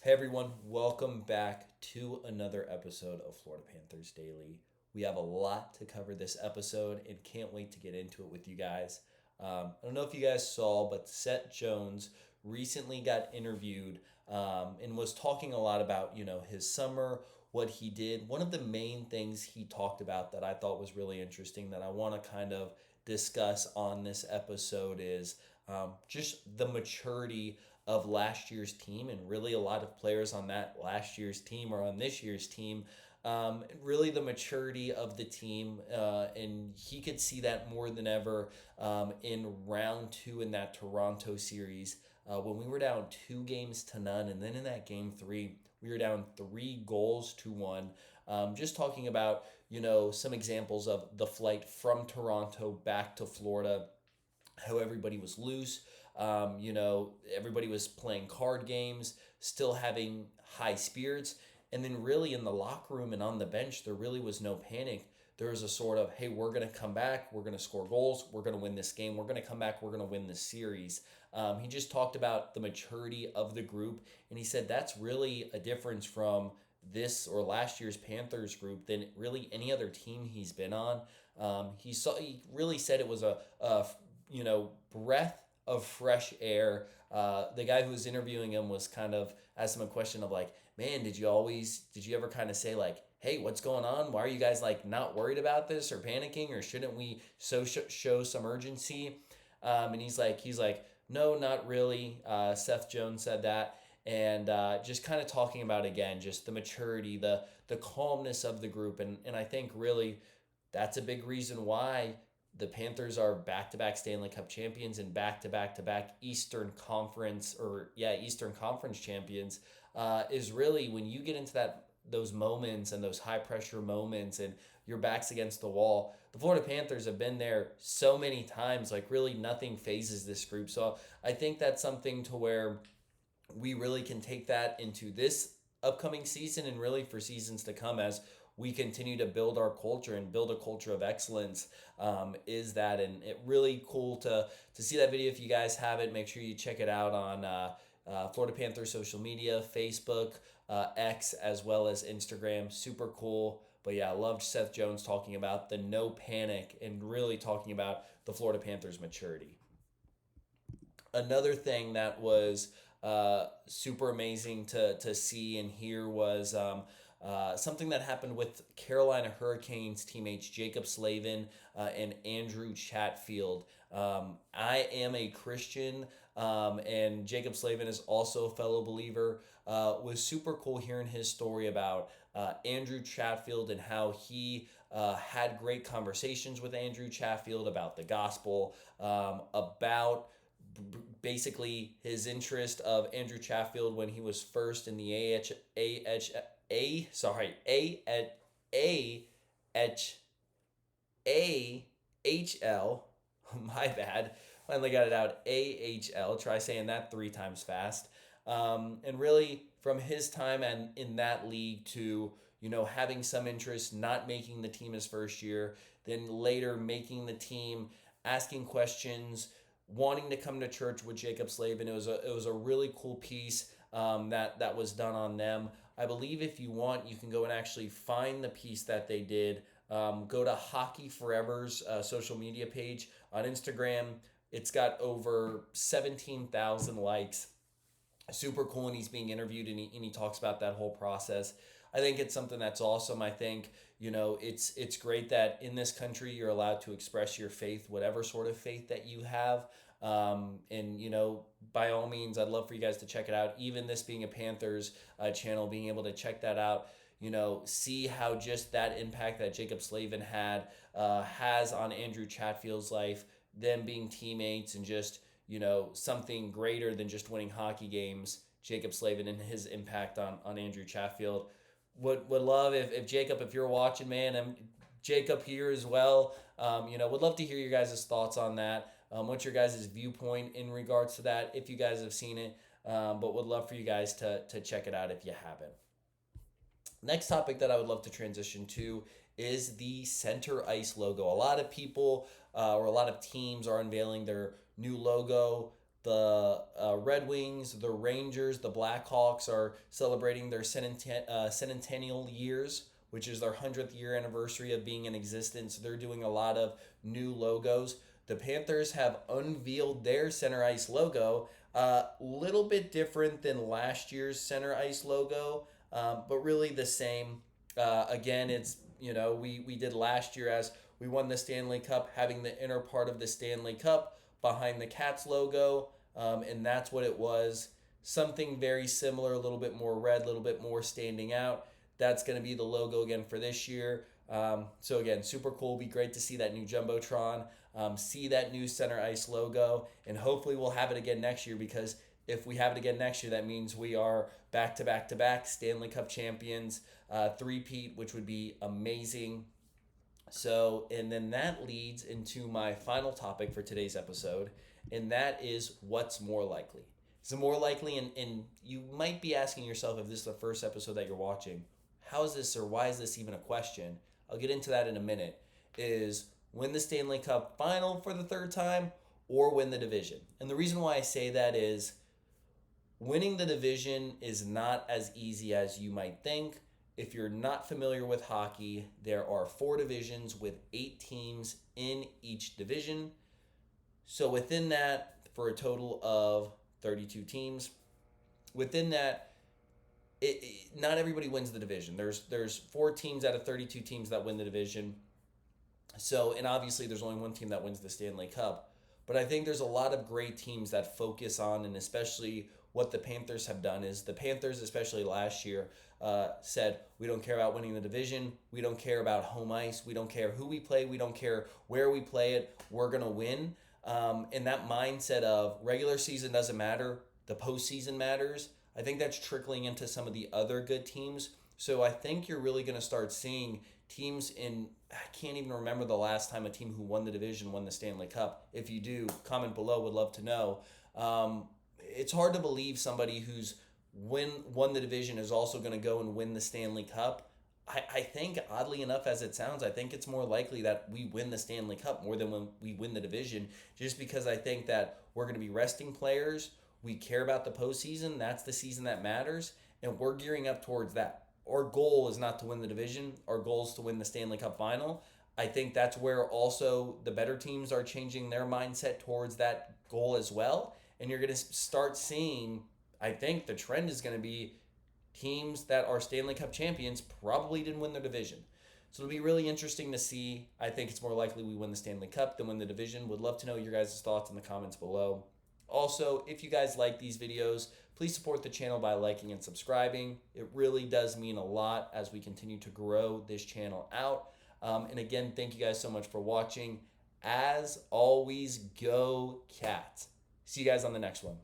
Hey everyone, welcome back to another episode of Florida Panthers Daily. We have a lot to cover this episode and can't wait to get into it with you guys. I don't know if you guys saw, but Seth Jones recently got interviewed and was talking a lot about, his summer, what he did. One of the main things he talked about that I thought was really interesting that I want to kind of discuss on this episode is just the maturity of last year's team, and really a lot of players on that last year's team or on this year's team. Really, the maturity of the team, and he could see that more than ever in round two in that Toronto series when we were down 2 games to none, and then in that game three, we were down 3 goals to one. Just talking about some examples of the flight from Toronto back to Florida, how everybody was loose. Everybody was playing card games, still having high spirits. And then, really, in the locker room and on the bench, there really was no panic. There was a sort of, hey, we're going to come back. We're going to score goals. We're going to win this game. We're going to come back. We're going to win this series. He just talked about the maturity of the group. And he said that's really a difference from this or last year's Panthers group than really any other team he's been on. He really said it was a breath of fresh air. The guy who was interviewing him was kind of asked him a question of like, man, did you ever kind of say like, hey, what's going on? Why are you guys like not worried about this or panicking, or shouldn't we show some urgency? And he's like, no, not really. Seth Jones said that. And just kind of talking about again, just the maturity, the calmness of the group, and I think really that's a big reason why the Panthers are back-to-back Stanley Cup champions and back-to-back Eastern Conference champions. Is really when you get into those moments and those high pressure moments and your back's against the wall. The Florida Panthers have been there so many times, like really nothing phases this group. So I think that's something to where we really can take that into this upcoming season and really for seasons to come as we continue to build our culture and build a culture of excellence. Is that, and it really cool to see that video. If you guys haven't, make sure you check it out on Florida Panthers social media, Facebook, X, as well as Instagram. Super cool. But yeah, I loved Seth Jones talking about the no panic and really talking about the Florida Panthers maturity. Another thing that was super amazing to see and hear was something that happened with Carolina Hurricanes teammates Jacob Slavin and Andrew Chatfield. I am a Christian, and Jacob Slavin is also a fellow believer. Was super cool hearing his story about Andrew Chatfield and how he had great conversations with Andrew Chatfield about the gospel, about basically his interest of Andrew Chatfield when he was first in the AHL. My bad. Finally got it out. AHL. Try saying that 3 times fast. And really, from his time and in that league to having some interest, not making the team his first year, then later making the team, asking questions, wanting to come to church with Jacob Slavin. It was a really cool piece that was done on them. I believe if you want, you can go and actually find the piece that they did. Go to Hockey Forever's social media page on Instagram. It's got over 17,000 likes. Super cool, and he's being interviewed, and he talks about that whole process. I think it's something that's awesome. I think it's great that in this country you're allowed to express your faith, whatever sort of faith that you have. And by all means, I'd love for you guys to check it out. Even this being a Panthers channel, being able to check that out, see how just that impact that Jacob Slavin had has on Andrew Chatfield's life, them being teammates, and just something greater than just winning hockey games. Jacob Slavin and his impact on Andrew Chatfield. Would love if Jacob, if you're watching, man, and Jacob here as well. Would love to hear your guys' thoughts on that. What's your guys' viewpoint in regards to that, if you guys have seen it? But would love for you guys to check it out if you haven't. Next topic that I would love to transition to is the center ice logo. A lot of people or a lot of teams are unveiling their new logo. The Red Wings, the Rangers, the Blackhawks are celebrating their centennial years, which is their 100th year anniversary of being in existence. They're doing a lot of new logos. The Panthers have unveiled their center ice logo, a little bit different than last year's center ice logo, but really the same. Again, it's, we did last year as we won the Stanley Cup, having the inner part of the Stanley Cup behind the Cats logo, and that's what it was. Something very similar, a little bit more red, a little bit more standing out. That's going to be the logo again for this year. So again, super cool. Be great to see that new Jumbotron, see that new center ice logo, and hopefully we'll have it again next year, because if we have it again next year, that means we are back to back to back Stanley Cup champions, three-peat, which would be amazing. So, and then that leads into my final topic for today's episode, and that is what's more likely. Is it more likely, and you might be asking yourself, if this is the first episode that you're watching, how is this, or why is this even a question? I'll get into that in a minute. Is win the Stanley Cup final for the third time, or win the division? And the reason why I say that is winning the division is not as easy as you might think. If you're not familiar with hockey, there are 4 divisions with 8 teams in each division. So within that, for a total of 32 teams, within that, not everybody wins the division. There's 4 teams out of 32 teams that win the division. So, and obviously there's only 1 team that wins the Stanley Cup. But I think there's a lot of great teams that focus on, and especially what the Panthers have done is, the Panthers, especially last year, said, we don't care about winning the division. We don't care about home ice. We don't care who we play. We don't care where we play it. We're going to win. And that mindset of regular season doesn't matter, the postseason matters, I think that's trickling into some of the other good teams. So I think you're really going to start seeing teams I can't even remember the last time a team who won the division won the Stanley Cup. If you do, comment below, would love to know. It's hard to believe somebody who's won the division is also going to go and win the Stanley Cup. I think, oddly enough as it sounds, I think it's more likely that we win the Stanley Cup more than when we win the division, just because I think that we're going to be resting players. We care about the postseason. That's the season that matters, and we're gearing up towards that. Our goal is not to win the division. Our goal is to win the Stanley Cup final. I think that's where also the better teams are changing their mindset towards that goal as well. And you're going to start seeing, I think the trend is going to be teams that are Stanley Cup champions probably didn't win their division. So it'll be really interesting to see. I think it's more likely we win the Stanley Cup than win the division. Would love to know your guys' thoughts in the comments below. Also, if you guys like these videos, please support the channel by liking and subscribing. It really does mean a lot as we continue to grow this channel out. And again, thank you guys so much for watching. As always, go Cats. See you guys on the next one.